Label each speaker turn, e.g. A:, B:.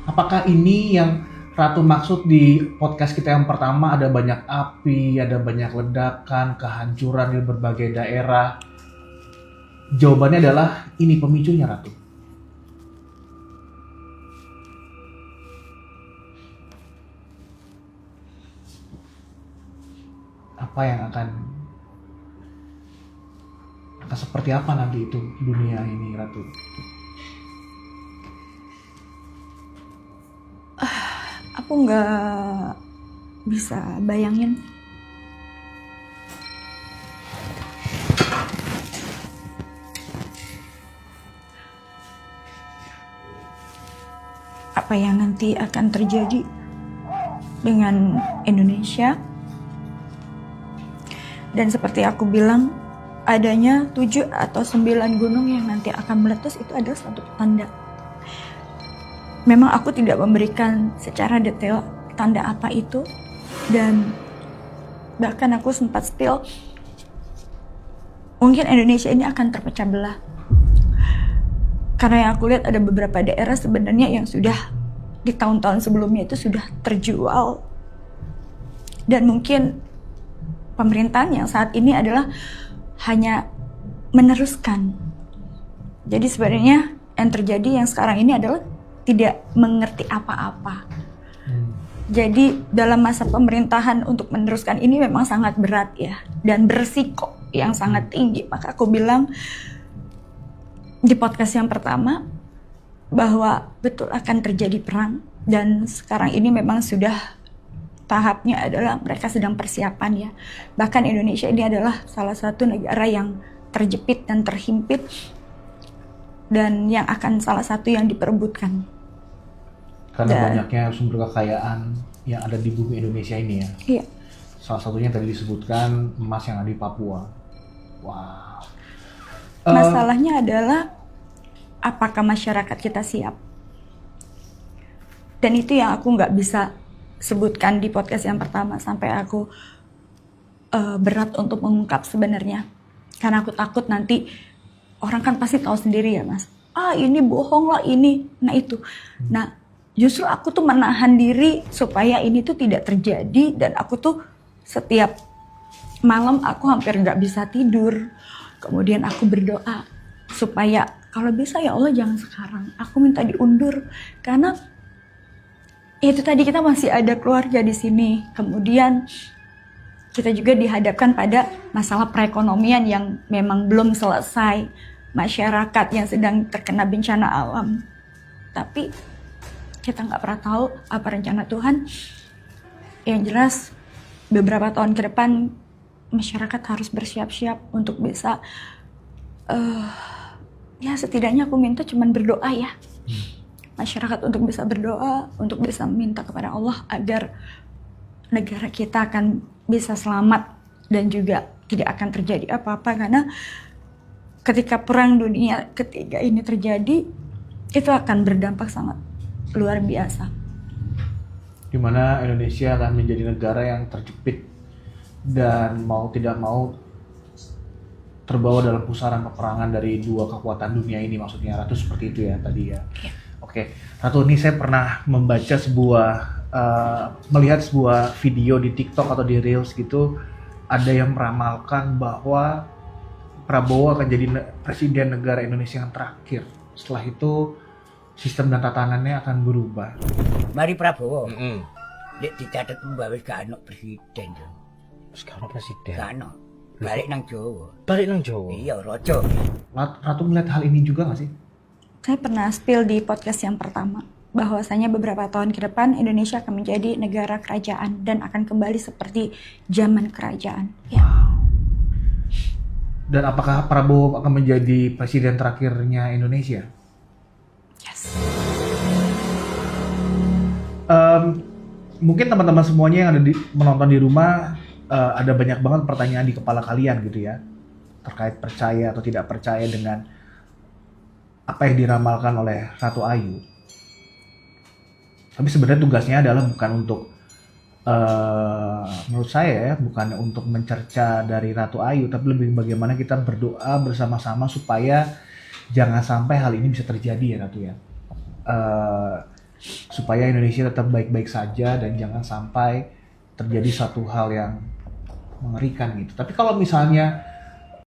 A: Apakah ini yang Ratu maksud di podcast kita yang pertama, ada banyak api, ada banyak ledakan, kehancuran di berbagai daerah? Jawabannya adalah ini pemicunya, Ratu. Apa yang akan seperti apa nanti itu dunia ini, Ratu?
B: Aku nggak bisa bayangin. Apa yang nanti akan terjadi dengan Indonesia. Dan seperti aku bilang, adanya 7 atau 9 gunung yang nanti akan meletus itu adalah suatu tanda. Memang aku tidak memberikan secara detail tanda apa itu, dan bahkan aku sempat spill mungkin Indonesia ini akan terpecah belah. Karena yang aku lihat ada beberapa daerah sebenarnya yang sudah di tahun-tahun sebelumnya itu sudah terjual, dan mungkin pemerintahan yang saat ini adalah hanya meneruskan. Jadi sebenarnya yang terjadi yang sekarang ini adalah tidak mengerti apa-apa. Jadi dalam masa pemerintahan untuk meneruskan ini memang sangat berat ya, dan berisiko yang sangat tinggi. Maka aku bilang di podcast yang pertama bahwa betul akan terjadi perang, dan sekarang ini memang sudah tahapnya adalah mereka sedang persiapan ya. Bahkan Indonesia ini adalah salah satu negara yang terjepit dan terhimpit, dan yang akan salah satu yang diperebutkan.
A: Karena banyaknya sumber kekayaan yang ada di bumi Indonesia ini ya.
B: Iya.
A: Salah satunya tadi disebutkan emas yang ada di Papua. Wow.
B: Masalahnya adalah apakah masyarakat kita siap? Dan itu yang aku nggak bisa sebutkan di podcast yang pertama, sampai aku berat untuk mengungkap sebenarnya. Karena aku takut nanti orang kan pasti tahu sendiri ya mas. Ini bohong lah ini. Nah itu. Nah justru aku tuh menahan diri supaya ini tuh tidak terjadi, dan aku tuh setiap malam aku hampir nggak bisa tidur. Kemudian aku berdoa supaya kalau bisa ya Allah jangan sekarang. Aku minta diundur karena itu tadi kita masih ada keluarga di sini. Kemudian kita juga dihadapkan pada masalah perekonomian yang memang belum selesai. Masyarakat yang sedang terkena bencana alam. Tapi kita nggak pernah tahu apa rencana Tuhan. Yang jelas beberapa tahun ke depan masyarakat harus bersiap-siap untuk bisa ya setidaknya aku minta cuman berdoa ya. Masyarakat untuk bisa berdoa, untuk bisa minta kepada Allah agar negara kita akan bisa selamat dan juga tidak akan terjadi apa-apa. Karena ketika perang dunia ketiga ini terjadi, itu akan berdampak sangat luar biasa.
A: Di mana Indonesia akan menjadi negara yang terjepit dan mau tidak mau terbawa dalam pusaran peperangan dari dua kekuatan dunia ini, maksudnya Ratu seperti itu ya tadi ya. Oke, Ratu, ini saya pernah membaca melihat sebuah video di TikTok atau di Reels gitu, ada yang meramalkan bahwa Prabowo akan jadi presiden negara Indonesia yang terakhir. Setelah itu sistem dan tatanannya akan berubah.
C: Mari Prabowo. Dek dicatat mbak wis gak ono presiden yo.
D: Sekarang presiden.
C: Gak ono. Balik nang Jawa.
D: Balik nang Jawa.
C: Iya, rojo.
A: Ratu melihat hal ini juga nggak sih?
B: Saya pernah spill di podcast yang pertama bahwasanya beberapa tahun ke depan Indonesia akan menjadi negara kerajaan dan akan kembali seperti zaman kerajaan. Ya.
A: Dan apakah Prabowo akan menjadi presiden terakhirnya Indonesia?
B: Yes.
A: Mungkin teman-teman semuanya yang ada menonton di rumah, ada banyak banget pertanyaan di kepala kalian gitu ya, terkait percaya atau tidak percaya dengan apa yang diramalkan oleh Ratu Ayu. Tapi sebenarnya tugasnya adalah bukan untuk, menurut saya ya, bukan untuk mencerca dari Ratu Ayu, tapi lebih bagaimana kita berdoa bersama-sama supaya jangan sampai hal ini bisa terjadi ya Ratu ya. supaya Indonesia tetap baik-baik saja dan jangan sampai terjadi satu hal yang mengerikan gitu. Tapi kalau misalnya